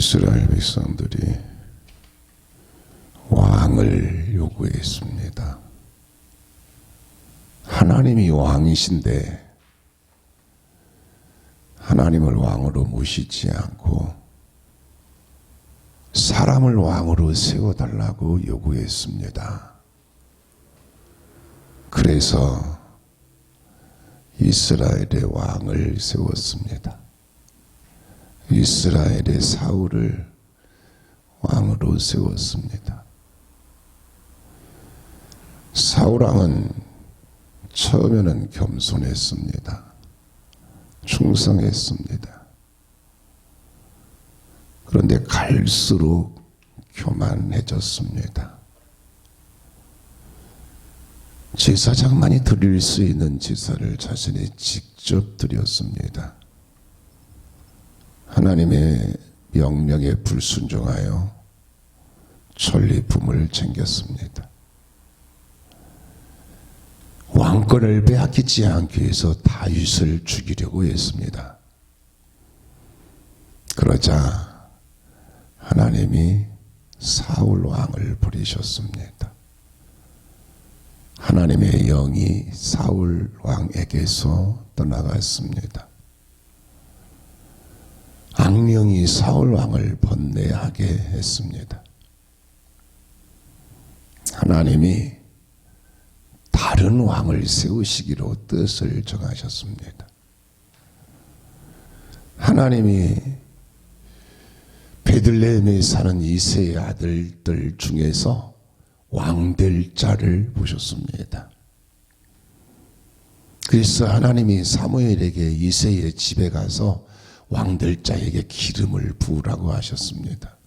이스라엘 백성들이 왕을 요구했습니다. 하나님이 왕이신데 하나님을 왕으로 모시지 않고 사람을 왕으로 세워달라고 요구했습니다. 그래서 이스라엘의 왕을 세웠습니다. 이스라엘의 사울을 왕으로 세웠습니다. 사울왕은 처음에는 겸손했습니다. 충성했습니다. 그런데 갈수록 교만해졌습니다. 제사장만이 드릴 수 있는 제사를 자신이 직접 드렸습니다. 하나님의 명령에 불순종하여 전리품을 챙겼습니다. 왕권을 빼앗기지 않기 위해서 다윗을 죽이려고 했습니다. 그러자 하나님이 사울 왕을 버리셨습니다. 하나님의 영이 사울 왕에게서 떠나갔습니다. 악령이 사울 왕을 번뇌하게 했습니다. 하나님이 다른 왕을 세우시기로 뜻을 정하셨습니다. 하나님이 베들레헴에 사는 이새의 아들들 중에서 왕될 자를 보셨습니다. 그래서 하나님이 사무엘에게 이새의 집에 가서 왕될 자에게 기름을 부으라고 하셨습니다.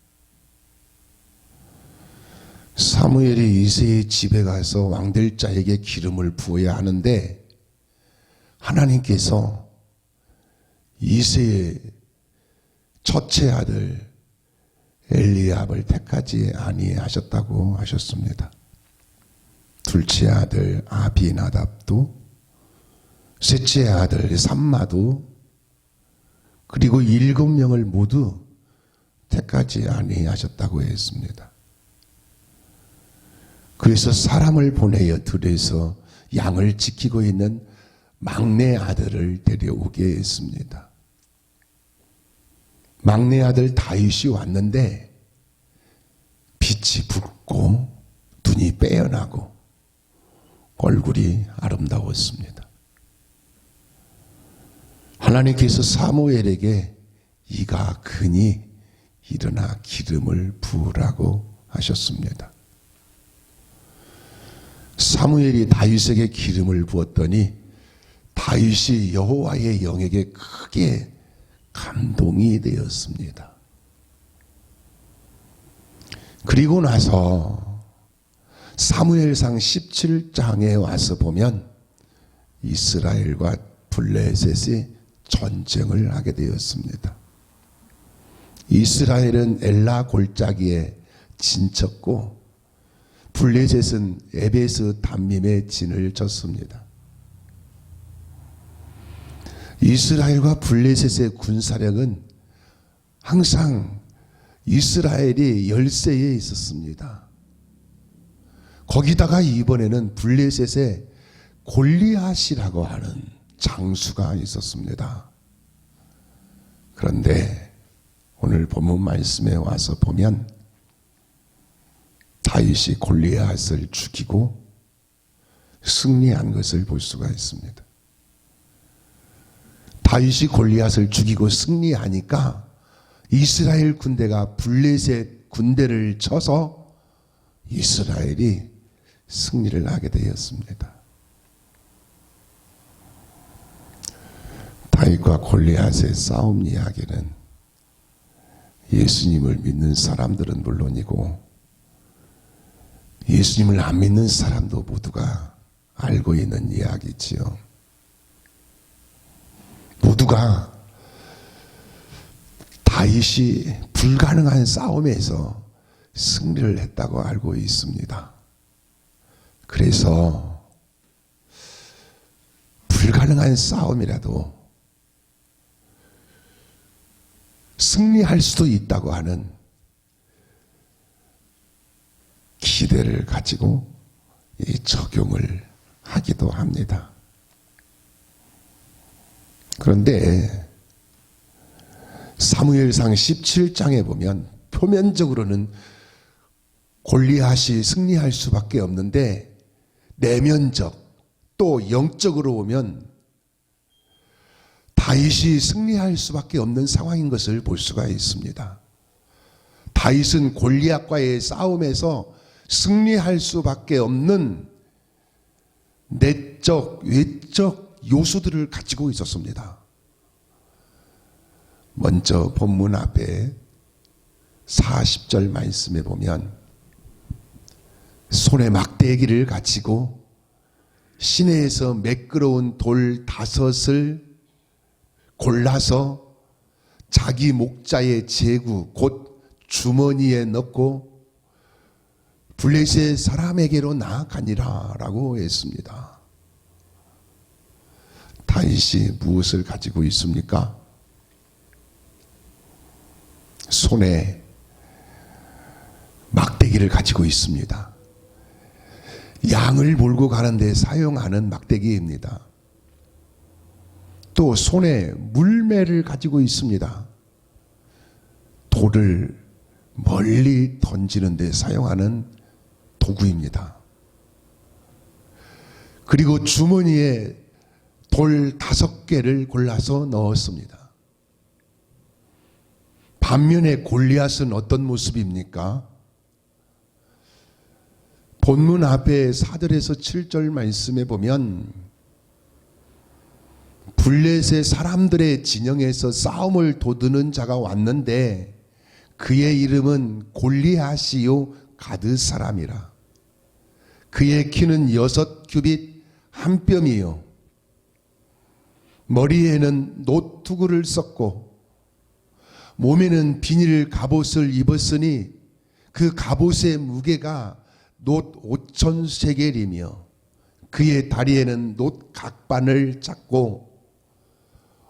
사무엘이 이새의 집에 가서 왕될 자에게 기름을 부어야 하는데 하나님께서 이새의 첫째 아들 엘리압을 택하지 아니하셨다고 하셨습니다. 둘째 아들 아비나답도, 셋째 아들 삼마도, 그리고 7명을 모두 택하지 아니하셨다고 했습니다. 그래서 사람을 보내어 들에서 양을 지키고 있는 막내 아들을 데려오게 했습니다. 막내 아들 다윗이 왔는데 빛이 붉고 눈이 빼어나고 얼굴이 아름다웠습니다. 하나님께서 사무엘에게 이가 크니 일어나 기름을 부으라고 하셨습니다. 사무엘이 다윗에게 기름을 부었더니 다윗이 여호와의 영에게 크게 감동이 되었습니다. 그리고 나서 사무엘상 17장에 와서 보면 이스라엘과 블레셋이 전쟁을 하게 되었습니다. 이스라엘은 엘라 골짜기에 진쳤고 블레셋은 에베스 담밈에 진을 쳤습니다. 이스라엘과 블레셋의 군사력은 항상 이스라엘이 열세에 있었습니다. 거기다가 이번에는 블레셋에 골리앗이라고 하는 장수가 있었습니다. 그런데 오늘 본문 말씀에 와서 보면 다윗이 골리앗을 죽이고 승리한 것을 볼 수가 있습니다. 다윗이 골리앗을 죽이고 승리하니까 이스라엘 군대가 블레셋 군대를 쳐서 이스라엘이 승리를 하게 되었습니다. 다윗과 골리앗의 싸움 이야기는 예수님을 믿는 사람들은 물론이고 예수님을 안 믿는 사람도 모두가 알고 있는 이야기지요. 모두가 다윗이 불가능한 싸움에서 승리를 했다고 알고 있습니다. 그래서 불가능한 싸움이라도 승리할 수도 있다고 하는 기대를 가지고 이 적용을 하기도 합니다. 그런데 사무엘상 17장에 보면 표면적으로는 골리앗이 승리할 수밖에 없는데 내면적 또 영적으로 보면 다윗이 승리할 수밖에 없는 상황인 것을 볼 수가 있습니다. 다윗은 골리앗과의 싸움에서 승리할 수밖에 없는 내적, 외적 요소들을 가지고 있었습니다. 먼저 본문 앞에 40절 말씀에 보면 손에 막대기를 가지고 시내에서 매끄러운 돌 5을 골라서 자기 목자의 제구 곧 주머니에 넣고 블레셋 사람에게로 나아가니라 라고 했습니다. 다윗이 무엇을 가지고 있습니까? 손에 막대기를 가지고 있습니다. 양을 몰고 가는데 사용하는 막대기입니다. 또 손에 물매를 가지고 있습니다. 돌을 멀리 던지는 데 사용하는 도구입니다. 그리고 주머니에 돌 5개를 골라서 넣었습니다. 반면에 골리앗은 어떤 모습입니까? 본문 앞에 4절에서 7절 말씀에 보면 블레셋 사람들의 진영에서 싸움을 도두는 자가 왔는데 그의 이름은 골리앗이요 가드 사람이라. 그의 키는 6규빗 1뼘이요 머리에는 노투구를 썼고 몸에는 비닐 갑옷을 입었으니 그 갑옷의 무게가 놋 5,000세겔이며 그의 다리에는 놋 각반을 짰고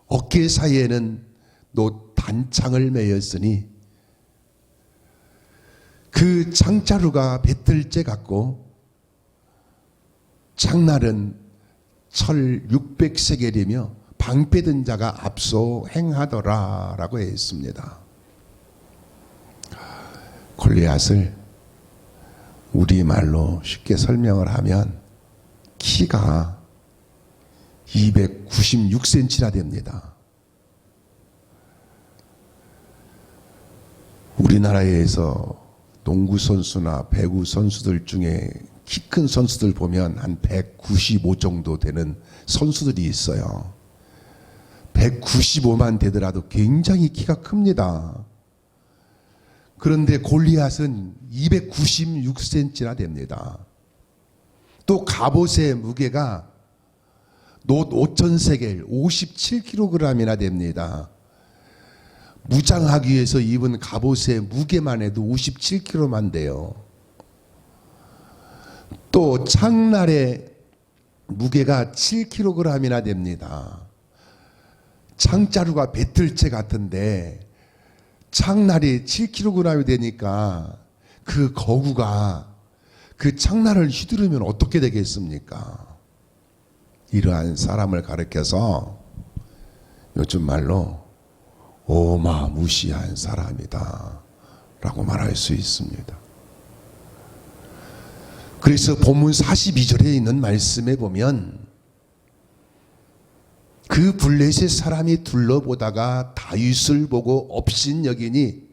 어깨 사이에는 놋 단창을 매였으니 그 창자루가 배틀째 같고 창날은 철 600세겔이며 방패든 자가 앞서 행하더라 라고 했습니다. 골리앗을 우리말로 쉽게 설명을 하면 키가 296cm나 됩니다. 우리나라에서 농구 선수나 배구 선수들 중에 키 큰 선수들 보면 한 195 정도 되는 선수들이 있어요. 195만 되더라도 굉장히 키가 큽니다. 그런데 골리앗은 296cm나 됩니다. 또 갑옷의 무게가 놋 5,000세겔 57kg이나 됩니다. 무장하기 위해서 입은 갑옷의 무게만 해도 57kg만 돼요. 또 창날의 무게가 7kg이나 됩니다. 창자루가 배틀채 같은데 창날이 7kg이 되니까 그 거구가 그 창날을 휘두르면 어떻게 되겠습니까? 이러한 사람을 가리켜서 요즘 말로 어마무시한 사람이다 라고 말할 수 있습니다. 그래서 본문 42절에 있는 말씀에 보면 그 블레셋 사람이 둘러보다가 다윗을 보고 업신여기니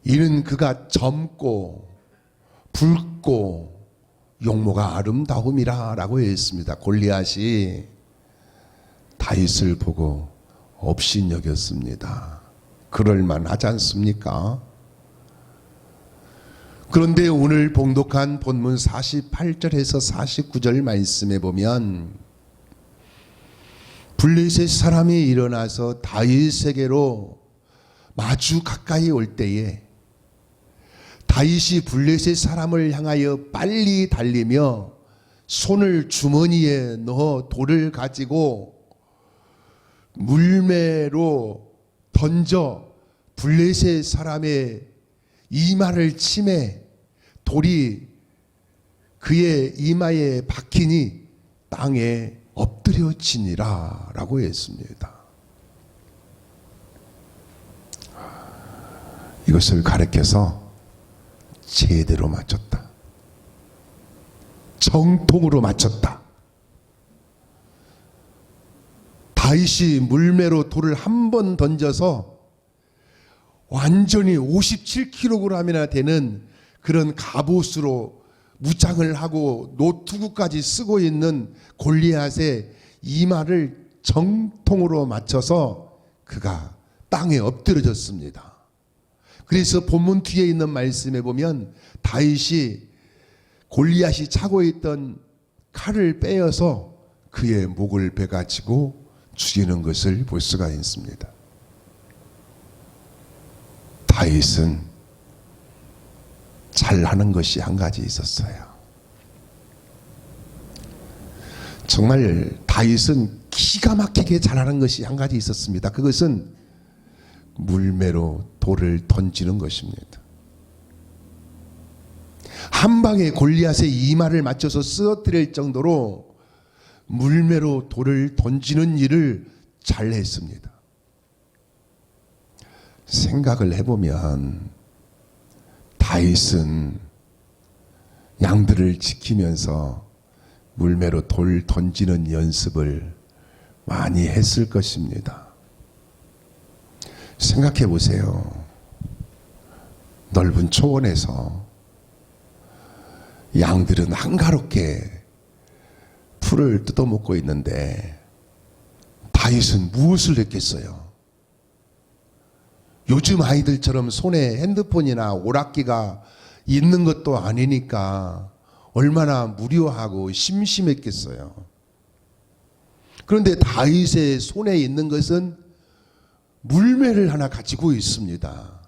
이는 그가 젊고 붉고 용모가 아름다움이라 라고 했습니다. 골리앗이 다윗을 보고 업신여겼습니다. 그럴만하지 않습니까? 그런데 오늘 봉독한 본문 48절에서 49절 말씀에 보면 블레셋 사람이 일어나서 다윗에게로 마주 가까이 올 때에 다윗이 블레셋 사람을 향하여 빨리 달리며 손을 주머니에 넣어 돌을 가지고 물매로 던져 블레셋 사람의 이마를 치매 돌이 그의 이마에 박히니 땅에 엎드려지니라 라고 했습니다. 이것을 가르쳐서 제대로 맞췄다. 정통으로 맞췄다. 다윗이 물매로 돌을 한 번 던져서 완전히 57kg이나 되는 그런 갑옷으로 무장을 하고 노투구까지 쓰고 있는 골리앗의 이마를 정통으로 맞춰서 그가 땅에 엎드려졌습니다. 그래서 본문 뒤에 있는 말씀에 보면 다윗이 골리앗이 차고 있던 칼을 빼어서 그의 목을 베가지고 죽이는 것을 볼 수가 있습니다. 다윗은 잘하는 것이 한 가지 있었어요. 정말 다윗은 기가 막히게 잘하는 것이 한 가지 있었습니다. 그것은 물매로 돌을 던지는 것입니다. 한 방에 골리앗의 이마를 맞춰서 쓰러뜨릴 정도로 물매로 돌을 던지는 일을 잘했습니다. 생각을 해보면 다윗은 양들을 지키면서 물매로 돌 던지는 연습을 많이 했을 것입니다. 생각해 보세요. 넓은 초원에서 양들은 한가롭게 풀을 뜯어먹고 있는데 다윗은 무엇을 했겠어요? 요즘 아이들처럼 손에 핸드폰이나 오락기가 있는 것도 아니니까 얼마나 무료하고 심심했겠어요. 그런데 다윗의 손에 있는 것은 물매를 하나 가지고 있습니다.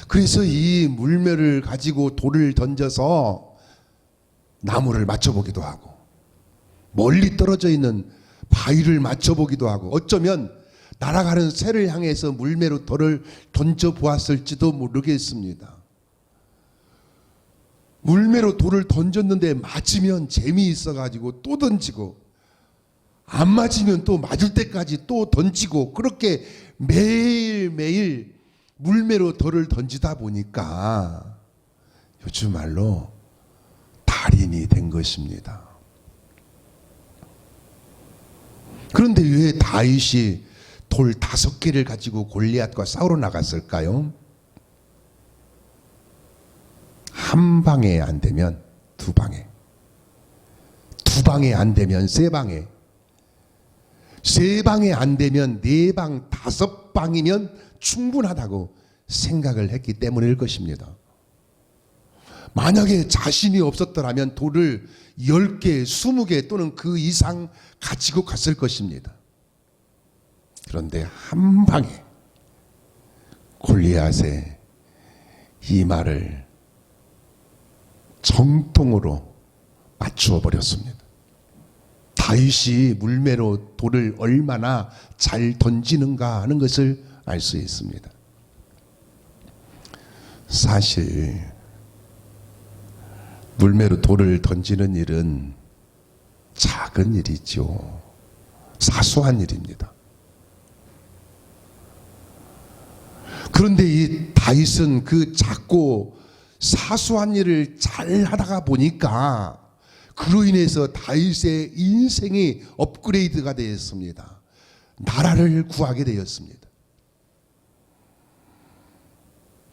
그래서 이 물매를 가지고 돌을 던져서 나무를 맞춰보기도 하고 멀리 떨어져 있는 바위를 맞춰보기도 하고 어쩌면 날아가는 새를 향해서 물매로 돌을 던져보았을지도 모르겠습니다. 물매로 돌을 던졌는데 맞으면 재미있어가지고 또 던지고 안 맞으면 또 맞을 때까지 또 던지고 그렇게 매일매일 물매로 돌을 던지다 보니까 요즘 말로 달인이 된 것입니다. 그런데 왜 다윗이 돌 5개를 가지고 골리앗과 싸우러 나갔을까요? 한 방에 안 되면 2방에, 2방에 안 되면 3방에, 3방에 안 되면 4방, 5방이면 충분하다고 생각을 했기 때문일 것입니다. 만약에 자신이 없었더라면 돌을 10개, 20개 또는 그 이상 가지고 갔을 것입니다. 그런데 한 방에 골리앗의 이마를 정통으로 맞추어 버렸습니다. 다윗이 물매로 돌을 얼마나 잘 던지는가 하는 것을 알 수 있습니다. 사실 물매로 돌을 던지는 일은 작은 일이죠. 사소한 일입니다. 그런데 이 다윗은 그 작고 사소한 일을 잘 하다가 보니까 그로 인해서 다윗의 인생이 업그레이드가 되었습니다. 나라를 구하게 되었습니다.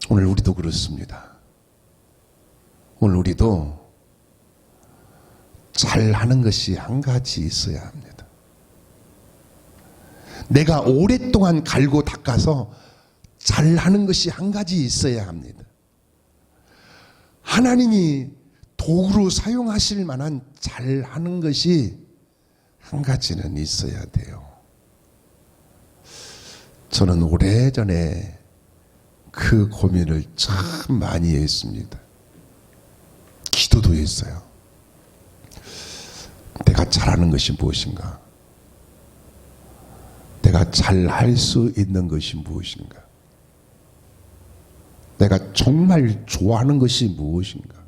오늘 우리도 그렇습니다. 오늘 우리도 잘하는 것이 한 가지 있어야 합니다. 내가 오랫동안 갈고 닦아서 잘하는 것이 한 가지 있어야 합니다. 하나님이 도구로 사용하실 만한 잘하는 것이 한 가지는 있어야 돼요. 저는 오래전에 그 고민을 참 많이 했습니다. 기도도 했어요. 내가 잘하는 것이 무엇인가? 내가 잘할 수 있는 것이 무엇인가? 내가 정말 좋아하는 것이 무엇인가?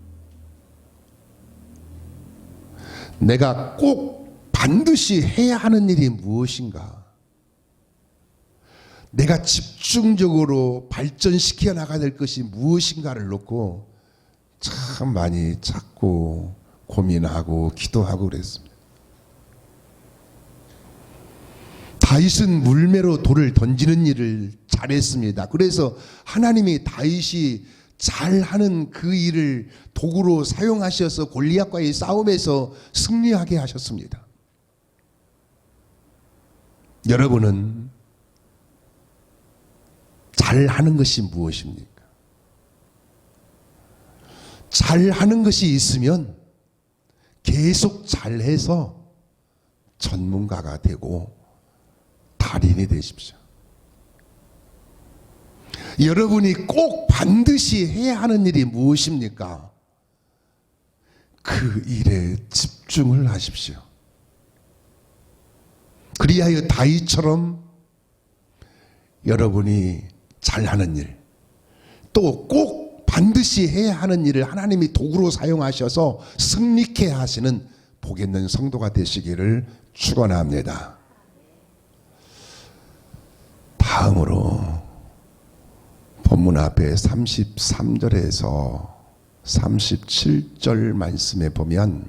내가 꼭 반드시 해야 하는 일이 무엇인가? 내가 집중적으로 발전시켜 나가야 될 것이 무엇인가를 놓고 참 많이 찾고 고민하고 기도하고 그랬습니다. 다윗은 물매로 돌을 던지는 일을 잘했습니다. 그래서 하나님이 다윗이 잘하는 그 일을 도구로 사용하셔서 골리앗과의 싸움에서 승리하게 하셨습니다. 여러분은 잘하는 것이 무엇입니까? 잘하는 것이 있으면 계속 잘해서 전문가가 되고 달인이 되십시오. 여러분이 꼭 반드시 해야 하는 일이 무엇입니까? 그 일에 집중을 하십시오. 그리하여 다윗처럼 여러분이 잘하는 일, 또 꼭 반드시 해야 하는 일을 하나님이 도구로 사용하셔서 승리케 하시는 복 있는 성도가 되시기를 축원합니다. 다음으로 본문 앞에 33절에서 37절 말씀에 보면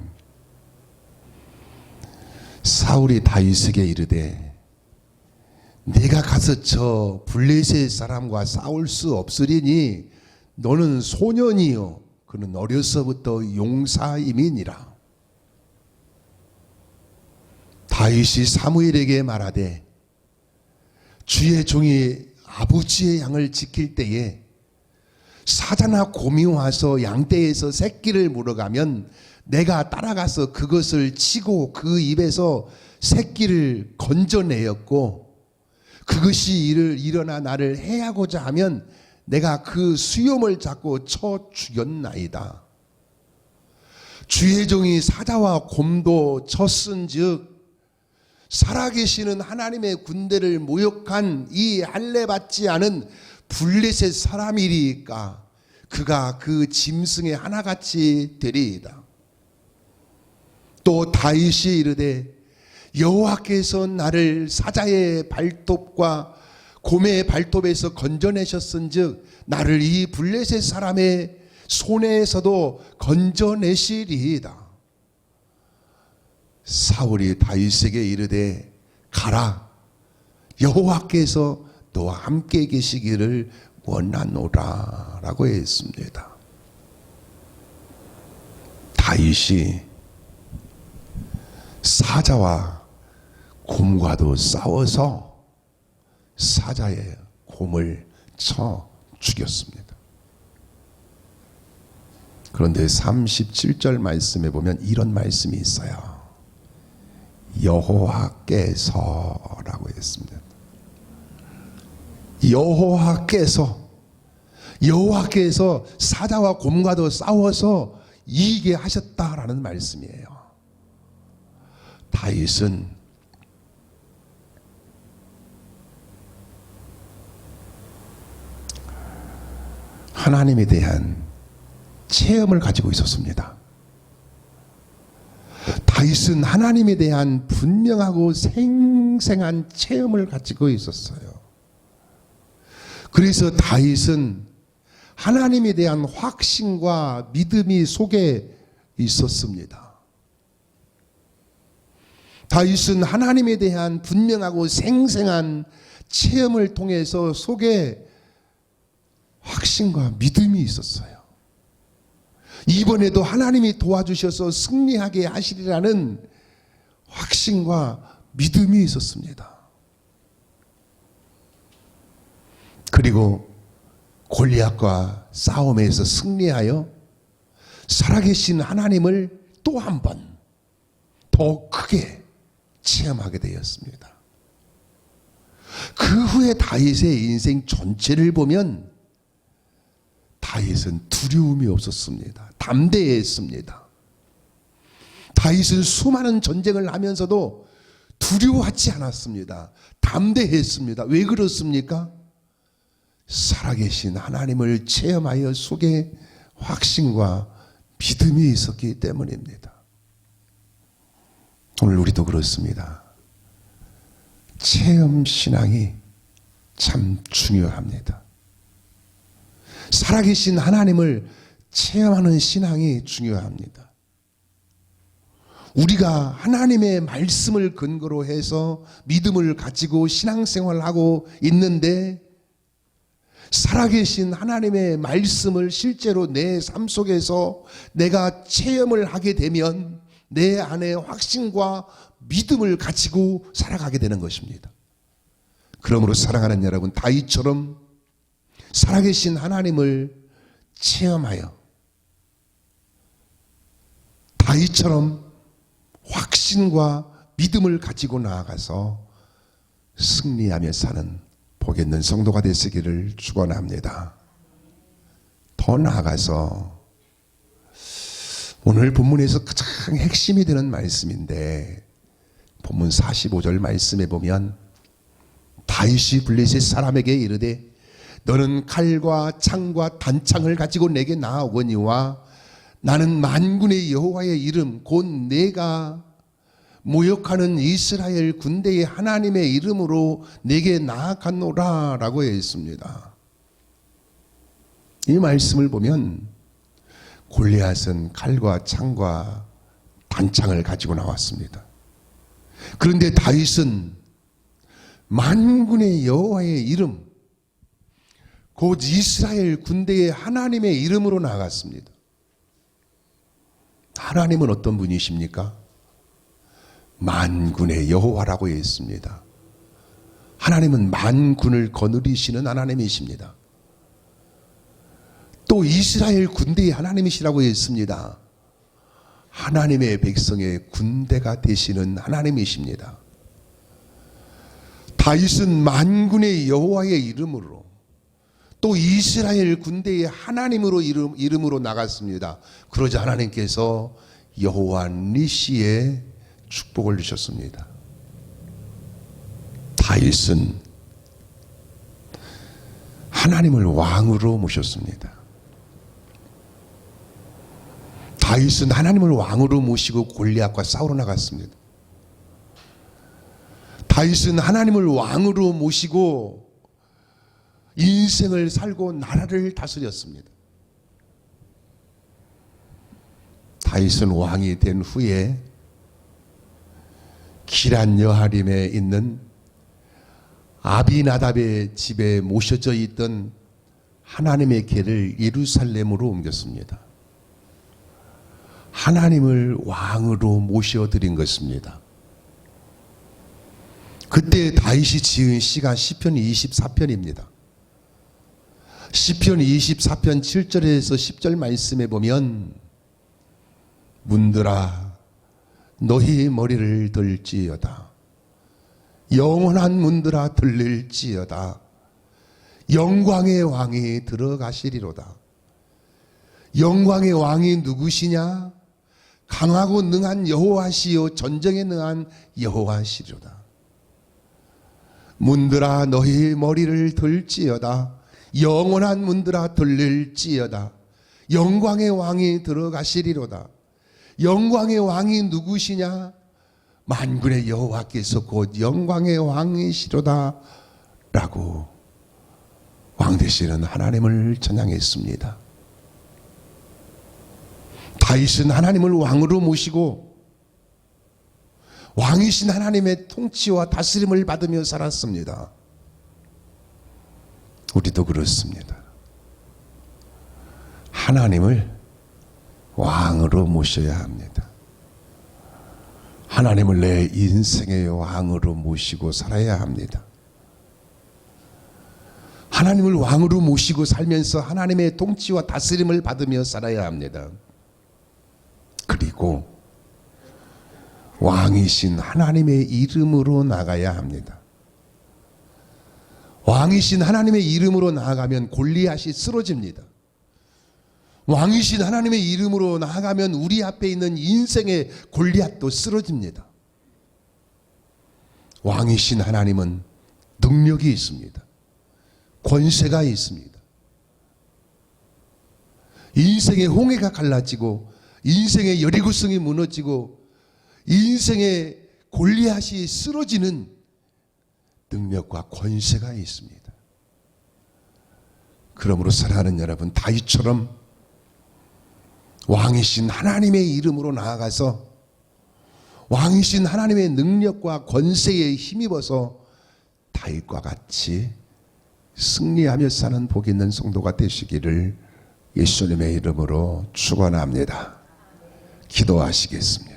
사울이 다윗에게 이르되 내가 가서 저 블레셋 사람과 싸울 수 없으리니 너는 소년이요 그는 어려서부터 용사임이니라. 다윗이 사무엘에게 말하되 주의 종이 아버지의 양을 지킬 때에 사자나 곰이 와서 양떼에서 새끼를 물어가면 내가 따라가서 그것을 치고 그 입에서 새끼를 건져내었고 그것이 일어나 나를 해하고자 하면 내가 그 수염을 잡고 쳐 죽였나이다. 주의 종이 사자와 곰도 쳤은즉 살아계시는 하나님의 군대를 모욕한 이 할례받지 않은 블레셋 사람이리까 그가 그 짐승의 하나같이 되리이다. 또 다윗이 이르되 여호와께서 나를 사자의 발톱과 곰의 발톱에서 건져내셨은즉 나를 이 블레셋 사람의 손에서도 건져내시리이다. 사울이 다윗에게 이르되 가라 여호와께서 너와 함께 계시기를 원하노라 라고 했습니다. 다윗이 사자와 곰과도 싸워서 사자의 곰을 쳐 죽였습니다. 그런데 37절 말씀에 보면 이런 말씀이 있어요. 여호와께서라고 했습니다. 여호와께서 사자와 곰과도 싸워서 이기게 하셨다라는 말씀이에요. 다윗은 하나님에 대한 체험을 가지고 있었습니다. 다윗은 하나님에 대한 분명하고 생생한 체험을 가지고 있었어요. 그래서 다윗은 하나님에 대한 확신과 믿음이 속에 있었습니다. 다윗은 하나님에 대한 분명하고 생생한 체험을 통해서 속에 확신과 믿음이 있었어요. 이번에도 하나님이 도와주셔서 승리하게 하시리라는 확신과 믿음이 있었습니다. 그리고 골리앗과 싸움에서 승리하여 살아계신 하나님을 또 한 번 더 크게 체험하게 되었습니다. 그 후에 다윗의 인생 전체를 보면 다윗은 두려움이 없었습니다. 담대했습니다. 다윗은 수많은 전쟁을 하면서도 두려워하지 않았습니다. 담대했습니다. 왜 그렇습니까? 살아계신 하나님을 체험하여 속에 확신과 믿음이 있었기 때문입니다. 오늘 우리도 그렇습니다. 체험 신앙이 참 중요합니다. 살아계신 하나님을 체험하는 신앙이 중요합니다. 우리가 하나님의 말씀을 근거로 해서 믿음을 가지고 신앙생활을 하고 있는데 살아계신 하나님의 말씀을 실제로 내 삶 속에서 내가 체험을 하게 되면 내 안에 확신과 믿음을 가지고 살아가게 되는 것입니다. 그러므로 사랑하는 여러분, 다윗처럼 살아계신 하나님을 체험하여 다윗처럼 확신과 믿음을 가지고 나아가서 승리하며 사는 복 있는 성도가 되시기를 축원합니다. 더 나아가서 오늘 본문에서 가장 핵심이 되는 말씀인데 본문 45절 말씀에 보면 다윗이 블레셋 사람에게 이르되 너는 칼과 창과 단창을 가지고 내게 나아오거니와 나는 만군의 여호와의 이름 곧 내가 모욕하는 이스라엘 군대의 하나님의 이름으로 내게 나아갔노라 라고 했습니다. 이 말씀을 보면 골리앗은 칼과 창과 단창을 가지고 나왔습니다. 그런데 다윗은 만군의 여호와의 이름 곧 이스라엘 군대의 하나님의 이름으로 나아갔습니다. 하나님은 어떤 분이십니까? 만군의 여호와라고 했습니다. 하나님은 만군을 거느리시는 하나님이십니다. 또 이스라엘 군대의 하나님이시라고 했습니다. 하나님의 백성의 군대가 되시는 하나님이십니다. 다윗은 만군의 여호와의 이름으로 또 이스라엘 군대의 하나님으로 이름으로 나갔습니다. 그러자 하나님께서 여호와 니시의 축복을 주셨습니다. 다윗은 하나님을 왕으로 모셨습니다. 다윗은 하나님을 왕으로 모시고 골리앗과 싸우러 나갔습니다. 다윗은 하나님을 왕으로 모시고 인생을 살고 나라를 다스렸습니다. 다윗은 왕이 된 후에 기럇 여하림에 있는 아비나답의 집에 모셔져 있던 하나님의 궤를 예루살렘으로 옮겼습니다. 하나님을 왕으로 모셔드린 것입니다. 그때 다윗이 지은 시가 시편 24편입니다. 시편 24편 7절에서 10절 말씀에 보면 문들아 너희 머리를 들지어다. 영원한 문들아 들릴지어다. 영광의 왕이 들어가시리로다. 영광의 왕이 누구시냐? 강하고 능한 여호와시요 전쟁에 능한 여호와시리로다. 문들아 너희 머리를 들지어다. 영원한 문들아 들릴지어다. 영광의 왕이 들어가시리로다. 영광의 왕이 누구시냐? 만군의 여호와께서 곧 영광의 왕이시로다 라고 왕 되시는 하나님을 찬양했습니다. 다윗은 하나님을 왕으로 모시고 왕이신 하나님의 통치와 다스림을 받으며 살았습니다. 우리도 그렇습니다. 하나님을 왕으로 모셔야 합니다. 하나님을 내 인생의 왕으로 모시고 살아야 합니다. 하나님을 왕으로 모시고 살면서 하나님의 통치와 다스림을 받으며 살아야 합니다. 그리고 왕이신 하나님의 이름으로 나가야 합니다. 왕이신 하나님의 이름으로 나아가면 골리앗이 쓰러집니다. 왕이신 하나님의 이름으로 나아가면 우리 앞에 있는 인생의 골리앗도 쓰러집니다. 왕이신 하나님은 능력이 있습니다. 권세가 있습니다. 인생의 홍해가 갈라지고 인생의 여리고성이 무너지고 인생의 골리앗이 쓰러지는 능력과 권세가 있습니다. 그러므로 사랑하는 여러분, 다윗처럼 왕이신 하나님의 이름으로 나아가서 왕이신 하나님의 능력과 권세에 힘입어서 다윗과 같이 승리하며 사는 복 있는 성도가 되시기를 예수님의 이름으로 축원합니다. 기도하시겠습니다.